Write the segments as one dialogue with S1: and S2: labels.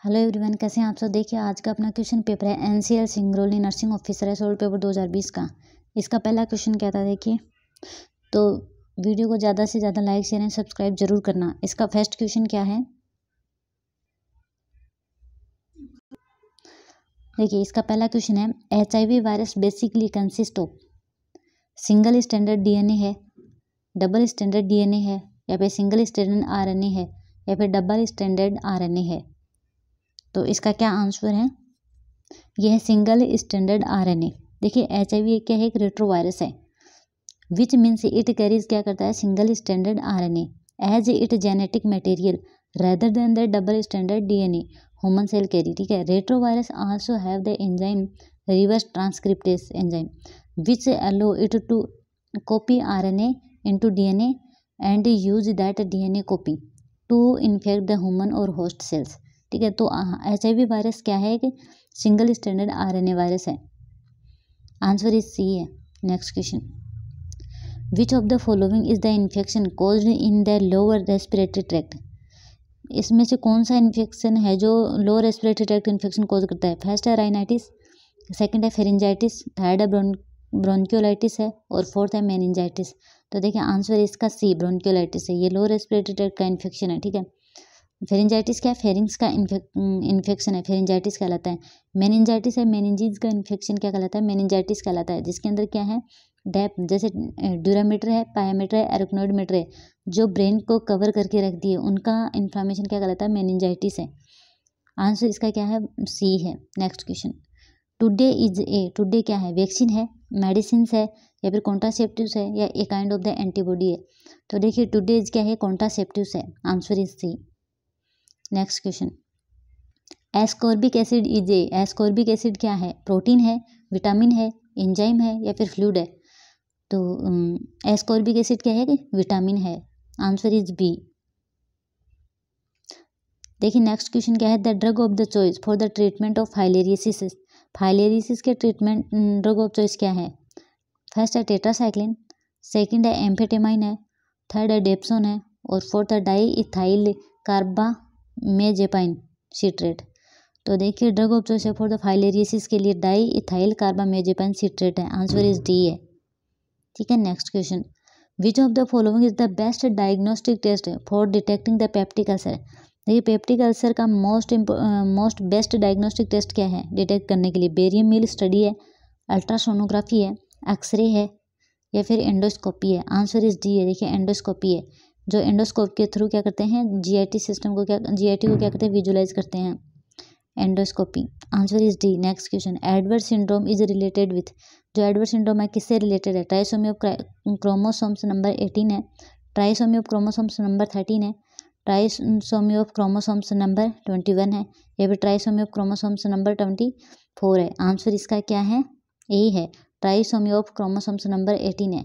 S1: Hello everyone, कैसे हैं आप सब। देखिए आज का अपना क्वेश्चन पेपर है एनसीएल सिंगरौली नर्सिंग ऑफिसर है, सोल्ड पेपर 2020 का। इसका पहला क्वेश्चन क्या था देखिए, तो वीडियो को ज़्यादा से ज़्यादा लाइक शेयर एंड सब्सक्राइब जरूर करना। इसका फर्स्ट क्वेश्चन क्या है देखिए, इसका पहला क्वेश्चन है HIV virus basically consist of single standard DNA है, डबल स्टैंडर्ड DNA है, या फिर सिंगल स्टैंडर्ड RNA है, या फिर डबल स्टैंडर्ड RNA है। तो इसका क्या आंसर है, यह है सिंगल स्टैंडर्ड RNA। देखिए HIV क्या है, एक रेट्रोवायरस है विच मीन्स इट कैरीज क्या करता है, single standard RNA as it genetic material rather than the double standard DNA human cell carry. ठीक है, retrovirus also have the enzyme reverse transcriptase enzyme which allow it to copy RNA into DNA and use that DNA copy to infect the human और host cells. ठीक है, तो HIV virus क्या है, कि single standard RNA virus है। Answer is C है। Next question, which of the following is the infection caused in the lower respiratory tract. इसमें से कौन सा इन्फेक्शन है जो lower respiratory tract infection cause करता है। फर्स्ट है राइनाइटिस, सेकंड है फेरिंजाइटिस, थर्ड है ब्रोंकियोलाइटिस है, और फोर्थ है मेनिंजाइटिस। तो देखिए आंसर इसका सी ब्रोंकियोलाइटिस है, ये लोअर रेस्पिरेटरी ट्रैक्ट का इन्फेक्शन है। ठीक है, फेरिंजाइटिस क्या है, फेरिंग्स का इन्फेक्शन है, फेरिंजाइटिस कहलाता है। मेनिंजाइटिस है, मेनिंजीज का इन्फेक्शन क्या कहलाता है, मेनिंजाइटिस कहलाता है, जिसके अंदर क्या है डेप जैसे ड्यूरामीटर है, पायामीटर है, एरोक्नोइडमीटर है, जो ब्रेन को कवर करके रखती है, उनका इन्फ्लामेशन क्या कहलाता है, मेनिंजाइटिस है। आंसर इसका क्या है, सी है। Next question, today is a, today क्या है, वैक्सीन है, मेडिसिन है, या फिर कॉन्ट्रासेप्टिव्स है, या a kind of the antibody है। तो देखिए टुडे इज क्या है, कॉन्ट्रासेप्टिव्स है। Answer is C. Next question, ascorbic acid is a, ascorbic acid क्या है, प्रोटीन है, विटामिन है, एंजाइम है, या फिर फ्लूइड है। तो एस्कॉर्बिक एसिड क्या है, कि विटामिन है। Answer is B. देखिए नेक्स्ट क्वेश्चन क्या है, the drug of the choice for the treatment of filariasis. Filariasis के ट्रीटमेंट ड्रग ऑफ चॉइस क्या है। फर्स्ट है टेट्रासाइक्लिन, सेकंड है एम्फेटेमाइन है, थर्ड है डेप्सोन है, और फोर्थ है डाई इथाइल कार्बामेजेपाइन सिट्रेट। तो देखिए ड्रग ऑफ चॉइस है फॉर द फाइलेरियसिस के लिए डाई इथाइल कार्बामेजेपाइन सिट्रेट है। आंसर इज डी है। ठीक है, next question, which of the following is the best diagnostic test for detecting the peptic ulcer. देखिए पेप्टिक अल्सर का most best diagnostic test क्या है डिटेक्ट करने के लिए। बेरियम मिल स्टडी है, अल्ट्रासोनोग्राफी है, एक्सरे है, या फिर एंडोस्कोपी है। आंसर इज डी है। देखिए एंडोस्कोपी है, जो एंडोस्कोप के थ्रू क्या करते हैं, GIT सिस्टम को GIT को क्या करते हैं, विजुलाइज करते हैं, endoscopy. Answer is D. Next question, Edward syndrome is related with, जो एडवर्ड सिंड्रोम है किससे रिलेटेड है। ट्राइसोमी ऑफ क्रोमोसोम्स नंबर 18 है, ट्राइसोमी ऑफ क्रोमोसोम्स नंबर 13 है, ट्राइसोमी ऑफ क्रोमोसोम्स नंबर 21 है, या फिर ट्राइसोमी ऑफ क्रोमोसोम्स नंबर 24 है। आंसर इसका क्या है, ए है, ट्राइसोमी ऑफ क्रोमोसोम्स नंबर 18 है।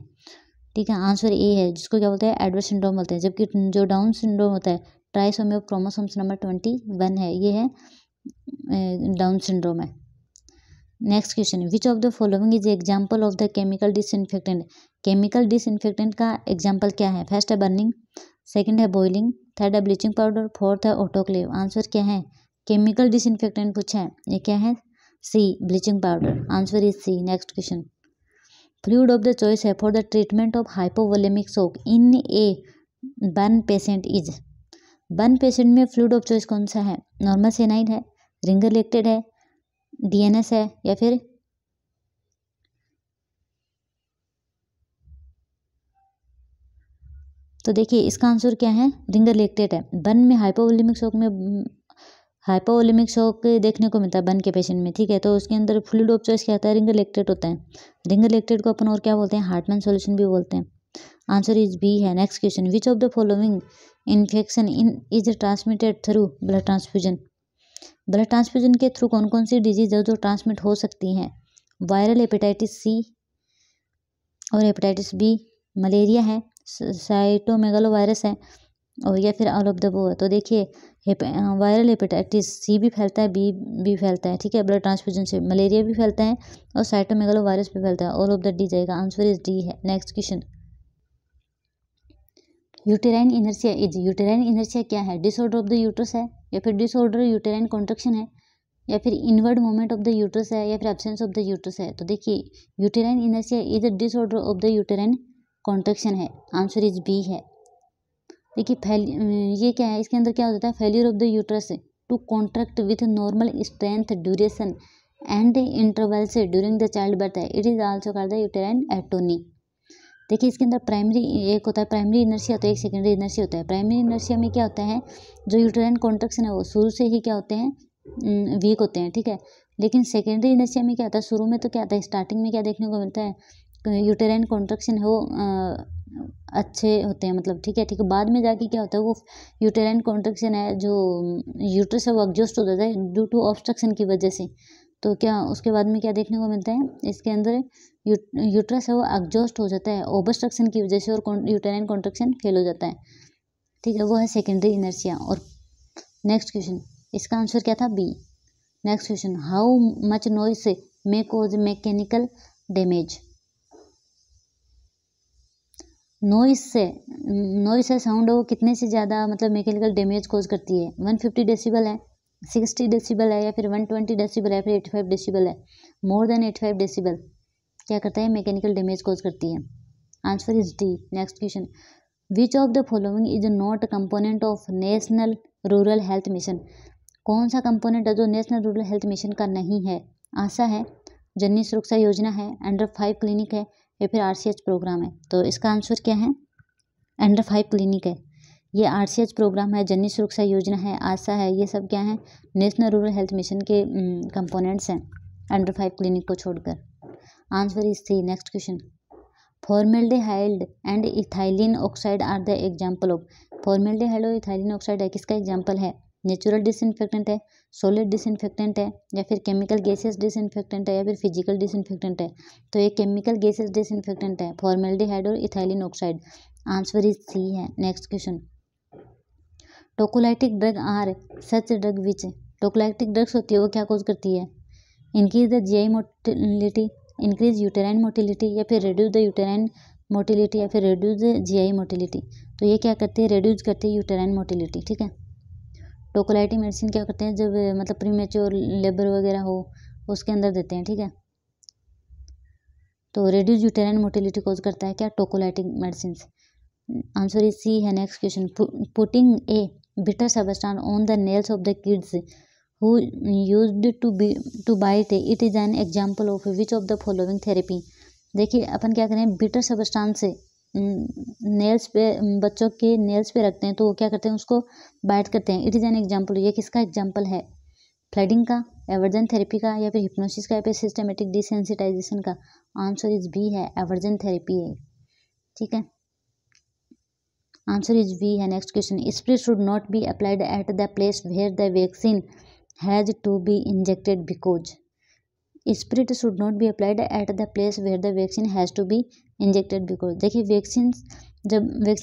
S1: ठीक है, आंसर ए है, जिसको क्या बोलते हैं, एडवर्ड सिंड्रोम बोलते हैं। जबकि जो डाउन सिंड्रोम होता है, ट्राइसोमी ऑफ क्रोमोसोम्स नंबर 21 है, ये है डाउन सिंड्रोम है। Next question, which of the following is example of the chemical disinfectant. Chemical disinfectant का एग्जाम्पल क्या है। फर्स्ट है बर्निंग, सेकंड है बॉइलिंग, थर्ड है ब्लीचिंग पाउडर, फोर्थ है ऑटोक्लेव। आंसर क्या है, केमिकल डिसइंफेक्टेंट पूछा है, ये क्या है, C bleaching powder. Answer is C. Next question, fluid of the choice है for the treatment of hypovolemic shock in a burn patient is. Burn patient में फ्लूइड ऑफ चॉइस कौन सा है, नॉर्मल सेनाइन है, रिंगर लिक्विड है, DNS है, या फिर तो देखिए इसका आंसर क्या है, रिंगर लिक्विड है। बर्न में हाइपोवोलेमिक शॉक में हाइपोवोलेमिक शॉक देखने को मिलता है बर्न के पेशेंट में। ठीक है, तो उसके अंदर फ्लूइड ऑफ चॉइस क्या होता है, रिंगर लिक्विड होता है। रिंगर लिक्विड को अपन और क्या बोलते हैं, हार्टमैन सॉल्यूशन भी बोलते हैं। आंसर इज बी है। Next question, which of the following infection is transmitted through blood transfusion. Blood transfusion के थ्रू कौन कौन सी डिजीज है जो ट्रांसमिट हो सकती हैं। वायरल हेपेटाइटिस सी और हेपेटाइटिस बी, मलेरिया है, साइटोमेगालोवायरस है, और या फिर ऑल ऑफ द अबव है। तो देखिए वायरल हेपेटाइटिस सी भी फैलता है, बी भी फैलता है। ठीक है, ब्लड ट्रांसफ्यूजन से मलेरिया भी फैलता है और साइटोमेगालोवायरस भी फैलता है। ऑल ऑफ द डी जाएगा, आंसर इज डी है। Next question, uterine inertia is, uterine inertia क्या है? डिसऑर्डर ऑफ द यूट्रस है, या फिर डिसऑर्डर यूटेराइन कॉन्ट्रैक्शन है, या फिर inward movement of the uterus है, या फिर एब्सेंस ऑफ द यूट्रस है। तो देखिए uterine inertia is a disorder of the uterine contraction है, आंसर इज बी है। देखिए ये क्या है, इसके अंदर क्या होता है? Failure of the uterus to contract with normal strength duration and intervals during the child birth है, it is also called the uterine atony. देखिए इसके अंदर प्राइमरी एक होता है प्राइमरी इनर्शिया होता है, एक सेकेंडरी इनर्शिया होता है। प्राइमरी इनर्शिया में क्या होता है, जो यूटेराइन कॉन्ट्रैक्शन है वो शुरू से ही क्या होते हैं, वीक होते हैं, ठीक है। लेकिन सेकेंडरी इनर्शिया में क्या होता है, शुरू में तो क्या होता है, स्टार्टिंग में क्या देखने को मिलता है, यूटेराइन कॉन्ट्रैक्शन है वो अच्छे होते हैं, मतलब ठीक है। बाद में जाके क्या होता है, वो यूटेराइन कॉन्ट्रैक्शन है जो यूट्रस है वो एग्जॉस्ट हो जाता है ड्यू टू ऑब्स्ट्रक्शन की वजह से। तो क्या उसके बाद में क्या देखने को मिलता है, इसके अंदर यूट्रस है वो एग्जॉस्ट हो जाता है ऑब्स्ट्रक्शन की वजह से, और यूटेराइन कॉन्ट्रैक्शन फेल हो जाता है, ठीक है। वो है सेकेंडरी इनर्शिया। और नेक्स्ट क्वेश्चन, इसका आंसर क्या था? B. Next question, how much noise may cause mechanical damage. Noise से साउंड वो कितने से ज़्यादा मतलब मैकेनिकल डैमेज कॉज करती है? 150 डेसिबल है, 60 डेसिबल है, या फिर 120 डेसिबल है, या फिर 85 डेसिबल है। मोर देन 85 डेसिबल क्या करता है, मैकेनिकल डैमेज कॉज करती है, answer is D. Next question, which of the following is not component of national rural health mission. कौन सा कंपोनेंट है जो नेशनल रूरल हेल्थ मिशन का नहीं है? आशा है, जननी सुरक्षा योजना है, अंडर 5 क्लिनिक है, या फिर RCH प्रोग्राम है। तो इसका आंसर क्या है? अंडर 5 क्लिनिक है। ये RCH प्रोग्राम है, जननी सुरक्षा योजना है, आशा है, ये सब क्या है, नेशनल रूरल हेल्थ मिशन के कंपोनेंट्स हैं, अंडर 5 क्लिनिक को छोड़कर। Answer is C. Next question, formaldehyde and ethylene oxide are the example of. Formaldehyde और इथाइलिन ऑक्साइड है किसका एग्जाम्पल है? नेचुरल डिसइंफेक्टेंट है, सॉलिड डिसइंफेक्टेंट है, या फिर केमिकल गैसेस डिसइंफेक्टेंट है, या फिर फिजिकल डिसइंफेक्टेंट है। तो ये केमिकल गैसेस डिसइंफेक्टेंट है, फॉर्मेल्डिहाइड और ethylene oxide, answer is C है। Next question, tocolytic drug are such drug which. Tocolytic drugs होती है वो क्या कॉज करती है? Increase the GI motility, increase uterine motility, या फिर रिड्यूस द यूटेराइन मोटिलिटी, या फिर रिड्यूस द GI मोटिलिटी। तो ये क्या करती है, रिड्यूस करती है यूटेराइन मोटिलिटी, ठीक है। टोकोलाइटिक मेडिसिन क्या करते हैं, जब मतलब प्रीमेच्योर लेबर वगैरह हो उसके अंदर देते हैं, ठीक है। तो रिड्यूस यूटेराइन मोटिलिटी कॉज करता है क्या, टोकोलाइटिक मेडिसिन, आंसर इज सी है। Next question, putting a bitter substance on the nails of the kids who used to bite it is an example of which of the following therapy। देखिए अपन क्या करें, bitter substance से nails पे, बच्चों के nails पे रखते हैं तो वो क्या करते हैं, उसको बाइट करते हैं। इट इज़ एन एग्जाम्पल, ये किसका एग्जाम्पल है? फ्लडिंग का, एवर्जन थेरेपी का, या फिर हिप्नोसिस का, या फिर सिस्टमेटिक डिसेंसिटाइजेशन का। आंसर इज बी है, एवर्जन थेरेपी है, ठीक है। आंसर इज बी है। Next question, spray should not be applied at the place where the vaccine has to be injected because. Spirit should not be applied at the place where the vaccine has to be injected because. देखिए vaccine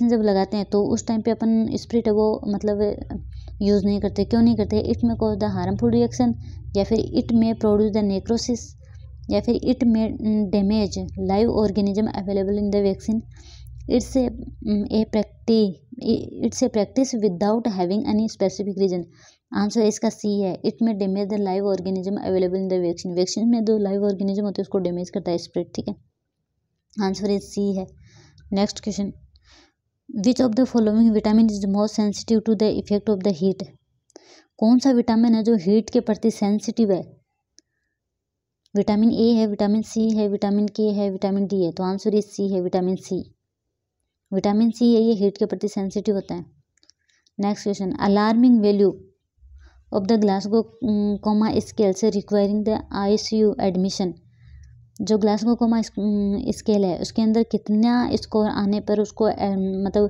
S1: जब लगाते हैं तो उस time पे अपन spirit है वो मतलब यूज़ नहीं करते। क्यों नहीं करते? इट में कॉज द हार्मफुल रिएक्शन, या फिर इट में प्रोड्यूस द नेक्रोसिस, या फिर it may damage live organism available in the vaccine. It's a practice without having any specific reason. Answer इसका सी है, it may damage the live organism available in the vaccine. Vaccine में जो live organism होते हैं उसको damage करता है spread, ठीक है। आंसर इज सी है। Next question, which of the following vitamin is most sensitive to the effect of the heat. कौन सा विटामिन है जो हीट के प्रति सेंसिटिव है? विटामिन ए है, विटामिन सी है, विटामिन के है, विटामिन डी है। तो आंसर इज सी है, विटामिन सी। विटामिन सी है, ये हीट के प्रति सेंसिटिव होता है। Next question, alarming value of the Glasgow coma scale से रिक्वायरिंग द ICU एडमिशन। जो ग्लासगो कोमा स्केल है उसके अंदर कितना स्कोर आने पर उसको मतलब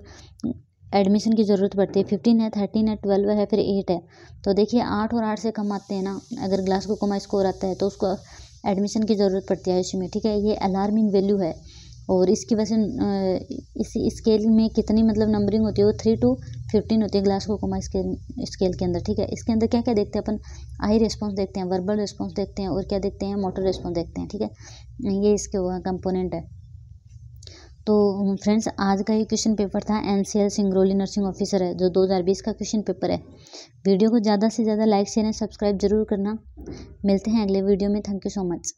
S1: एडमिशन की ज़रूरत पड़ती है? 15 है, 13 है, 12 है, फिर 8 है। तो देखिए 8 और 8 से कम आते हैं ना, अगर ग्लासगो कोमा स्कोर आता है तो उसको एडमिशन की ज़रूरत पड़ती है ICU में, ठीक है। ये अलार्मिंग वैल्यू है और इसकी वजह से इस स्केल में कितनी मतलब नंबरिंग होती है, वो 3 to 15 होती है ग्लासगो कोमा स्केल के अंदर, ठीक है। इसके अंदर क्या क्या देखते हैं अपन? आई रिस्पॉन्स देखते हैं, वर्बल रिस्पॉन्स देखते हैं, और क्या देखते हैं? मोटर रिस्पॉन्स देखते हैं, ठीक है। ये इसके वो कंपोनेंट है। तो फ्रेंड्स आज का ये क्वेश्चन पेपर था NCL सिंगरौली नर्सिंग ऑफिसर है जो 2020 का क्वेश्चन पेपर है। वीडियो को ज़्यादा से ज़्यादा लाइक शेयर एंड सब्सक्राइब जरूर करना। मिलते हैं अगले वीडियो में। Thank you so much.